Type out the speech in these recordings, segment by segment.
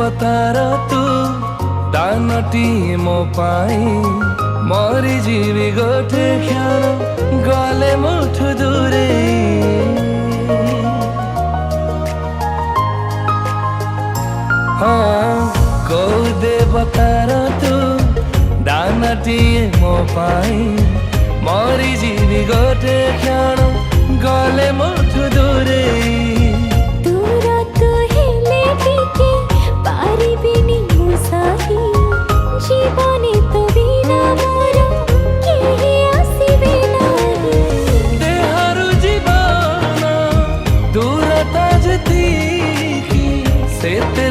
देवतार तू दानटी मो पाई मरी जीवी गोटे क्षण गले मुठु दूरे कौ देवतार तू दानटी मो पाई मरी जीवी गोटे क्षण गले मुठु दूरे दूर तू हेले टिके पारिबिनी मु सही जीवने तो बिना मोर केही आसीबे नाही देहरु जीवन दूरता जतिकी सेते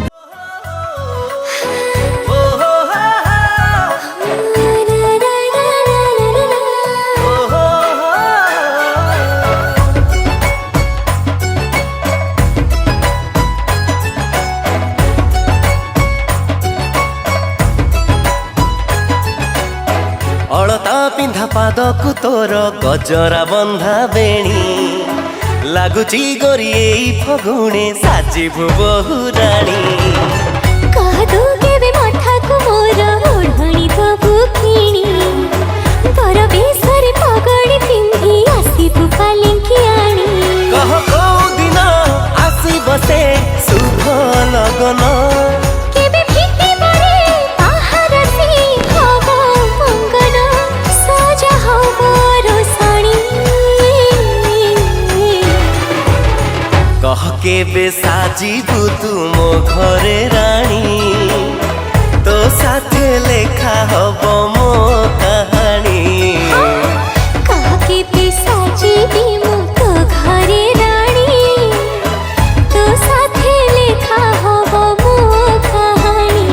अलता पिंधा पादकु तोर गजरा बंधा बेणी लागुची गोरी एई फगुणे साजिबु बहुराणी कहदु केबे मठाकु मोर ओढ़णी दबु किणी तोर बेसरे पगड़ी पिंधी आसीबु पालिंकी आणी कह कौ दिन आसी बसे शुभ लगन केबे फिटी बरे पहारसी हबो मंगन सजा हबो रोसणी कह केबे साजिबु तू मो घरे रानी तो साथे लेखा हब मो कहानी कह केबे साजिबी मु तो घरे रानी तो साथे लेखा हबो मो कहानी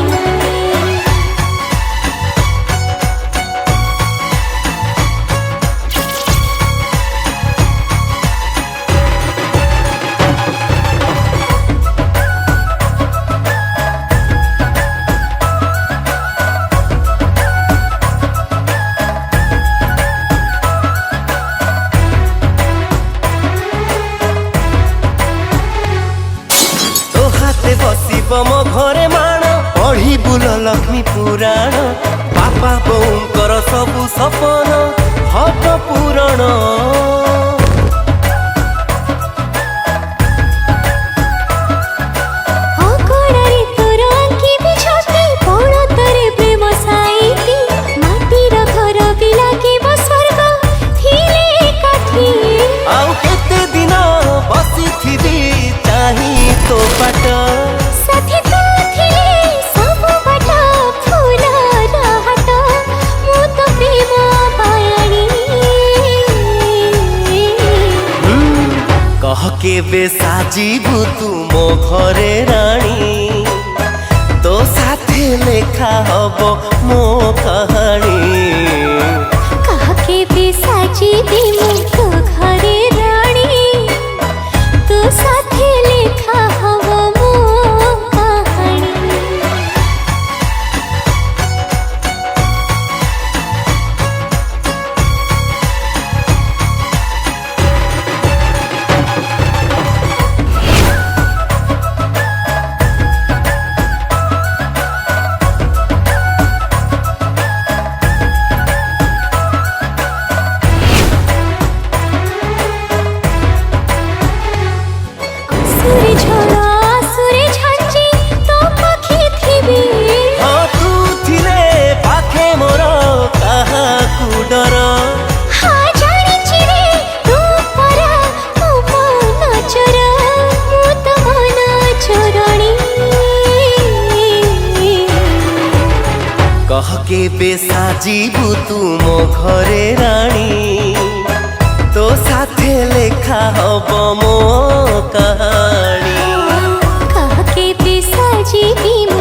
बसिब मो घरे माण पढ़ी बुल लक्ष्मी पुराण बापा बोऊंकर सबु सपन हब पूरण अगड़ारे तोर आंखी बिछती पणतरे प्रेम साईती माटीर घर भी लागिब स्वर्ग थिले एकाठी आउ केते दिन बसिथिबी चाही तो बाट साथी तू थिले सब बाट फूलर हाट मु तो प्रेम पायाणी कह केबे साजिबु तू मो घरे रानी तो साथे लेखा हब मो कहानी कह केबे साजिबी मु तो घरे रानी तो साथे लेखा हबो मो कहानी सुरे झोड़ा सुरे झंझी तो पखी थिबी हाँ तू थिले पाखे मोर कहा डर हाँ जानी चिरे तू परा मो मन चोर मु तो मन चोरणी कह केबे साजिबु तू मो घरे रानी तो साथे लेखा हब मो कहानी कह केबे साजिबी मु